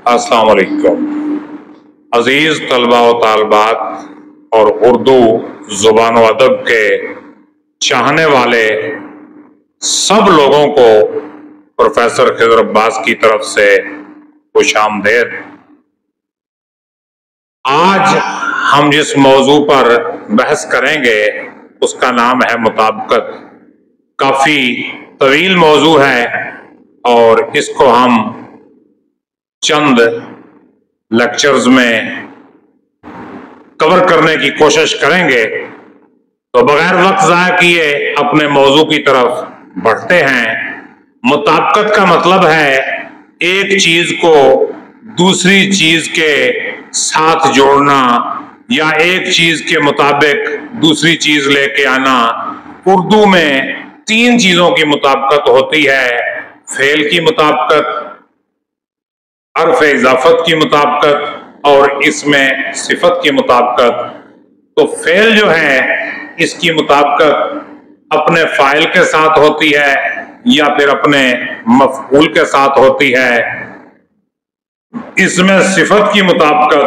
अस्सलाम वालेकुम अजीज तलबा व तालबात और उर्दू जुबान व अदब के चाहने वाले सब लोगों को प्रोफेसर खिज़र अब्बास की तरफ से खुशामदीद। आज हम जिस मौजू पर बहस करेंगे उसका नाम है मुताबिकत। काफी तवील मौजू है और इसको हम चंद लेक्चर्स में कवर करने की कोशिश करेंगे। तो बगैर वक्त ज़ाया किए अपने मौजू की तरफ बढ़ते हैं। मुताबिकत का मतलब है एक चीज को दूसरी चीज के साथ जोड़ना या एक चीज के मुताबिक दूसरी चीज लेके आना। उर्दू में तीन चीजों की मुताबिकत होती है: फेल की मुताबिकत, हर्फ इजाफत की मुताबिकत और इसमें सिफत की मुताबिकत। तो फेल जो है इसकी मुताबिकत अपने फाइल के साथ होती है या फिर अपने मफऊल के साथ होती है। इसमें सिफत की मुताबिकत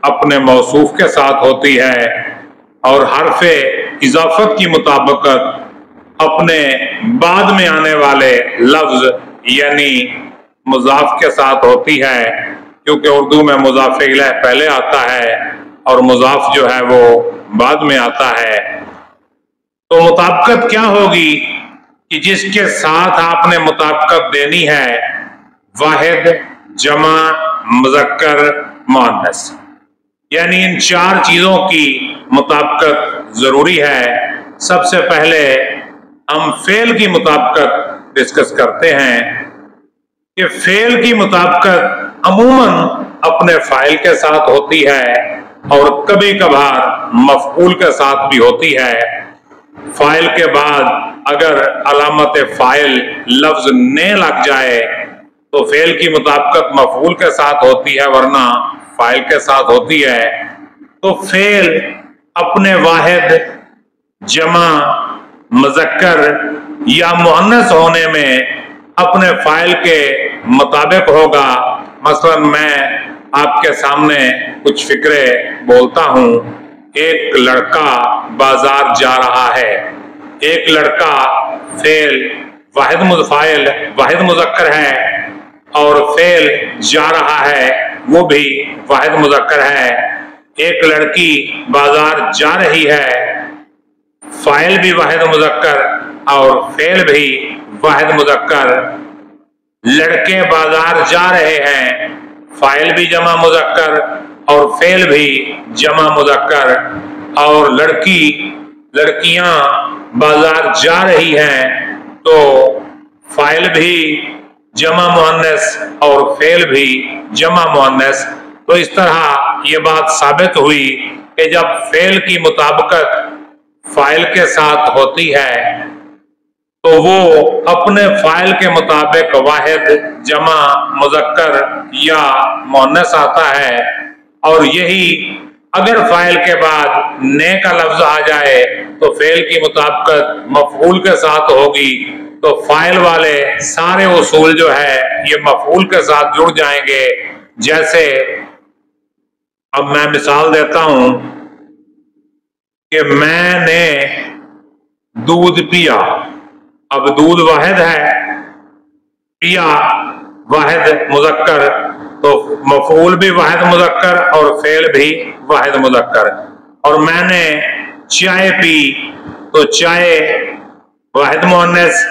अपने मौसूफ के साथ होती है और हर्फ इजाफत की मुताबिकत अपने बाद में आने वाले लफ्ज यानी मुजाफ के साथ होती है, क्योंकि उर्दू में मुजाफ इलैह पहले आता है और मुजाफ जो है वो बाद में आता है। तो मुताबिकत क्या होगी कि जिसके साथ आपने मुताबिकत देनी है वाहिद, जमा, मुज़क्कर, मुअन्नस, यानी इन चार चीजों की मुताबिकत जरूरी है। सबसे पहले हम फेल की मुताबिकत डिस्कस करते हैं कि फेल की मुताबिकत अमूमन अपने फाइल के साथ होती है और कभी कभार मफऊल के साथ भी होती है। फाइल के बाद अगर अलामत फाइल लफ्ज ने लग जाए तो फेल की मुताबिकत मफऊल के साथ होती है, वरना फाइल के साथ होती है। तो फेल अपने वाहिद, जमा, मुज़क्कर या मुअन्नस होने में अपने फाइल के मुताबिक होगा। मसलन मैं आपके सामने कुछ फिक्रे बोलता हूं। एक लड़का बाजार जा रहा है। एक लड़का फेल वाहिद मुज़क्कर है और फेल जा रहा है वो भी वाहिद मुज़क्कर है। एक लड़की बाजार जा रही है, फाइल भी वाहिद मुज़क्कर और फेल भी वाहिद मुज़क्कर। लड़के बाजार जा रहे हैं, फाइल भी जमा मुज़क्कर और फेल भी जमा मुज़क्कर। और लड़कियां बाजार जा रही हैं तो फाइल भी जमा मुअन्नस और फेल भी जमा मुअन्नस। तो इस तरह ये बात साबित हुई कि जब फेल की मुताबिकत फाइल के साथ होती है तो वो अपने फाइल के मुताबिक वाहिद, जमा, मुज़क्कर या मुअन्नस आता है। और यही अगर फाइल के बाद ने का लफ्ज आ जाए तो फेल की मुताबिकत मफऊल के साथ होगी। तो फाइल वाले सारे उसूल जो है ये मफऊल के साथ जुड़ जाएंगे। जैसे अब मैं मिसाल देता हूं कि मैंने दूध पिया। अब दूध वाहिद है, पिया वाहिद मुज़क्कर, तो मफऊल भी वाहिद मुज़क्कर और फेल भी वाहिद मुज़क्कर। और मैंने चाय पी तो चाय वाहिद मुअन्नस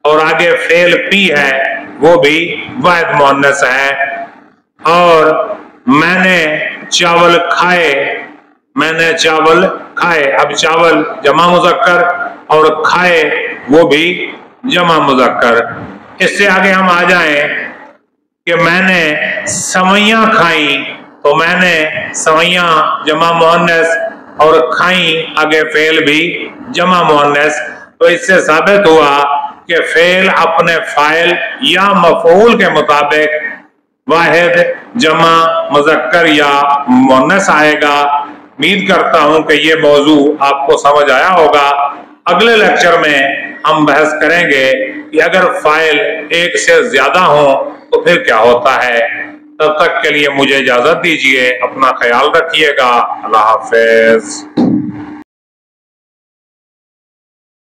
और आगे फेल पी है वो भी वाहिद मुअन्नस है। और मैंने चावल खाए, अब चावल जमा मुज़क्कर और खाए वो भी जमा मुज़क्कर। इससे आगे हम आ जाएं कि मैंने सवैयां खाई, तो मैंने सवैयां जमा मुअन्नस और खाई आगे फेल भी जमा मुअन्नस। तो इससे साबित हुआ कि फेल अपने फाइल या मफऊल के मुताबिक वाहिद, जमा, मुज़क्कर या मुअन्नस आएगा। उम्मीद करता हूं कि ये मौजू आपको समझ आया होगा। अगले लेक्चर में हम बहस करेंगे कि अगर फाइल एक से ज्यादा हो तो फिर क्या होता है। तब तक के लिए मुझे इजाजत दीजिए, अपना ख्याल रखिएगा। अल्लाह हाफिज।